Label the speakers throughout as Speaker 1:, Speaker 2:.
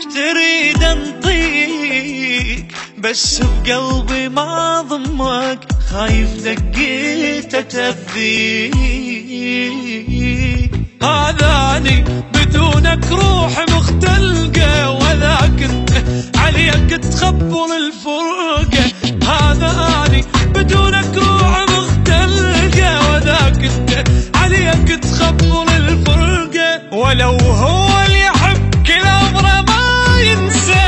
Speaker 1: تريد انطيك بس بقلبي ما ضمك، خايف دقيت تأذيك. هذاني بدونك روح مختلقة، وذاك انت عليك تخبر الفرقة. هذاني بدونك روح مختلقة، وذاك انت عليك تخبر الفرقة. ولو هو اللي يحب كل عمره ما ينسى،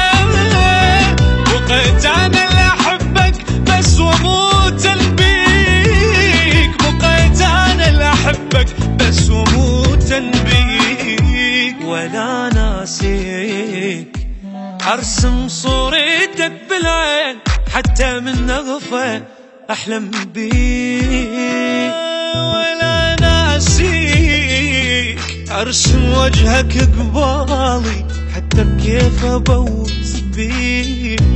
Speaker 1: بقيت انا اللي احبك بس واموت بيك. بقيت انا اللي احبك بس واموت بيك. ولا ناسيك ارسم صورتك بالعين، حتى من نغفة احلم بيك. ولا ناسيك ارسم وجهك قبالي، حتى بكيف ابوس بيك.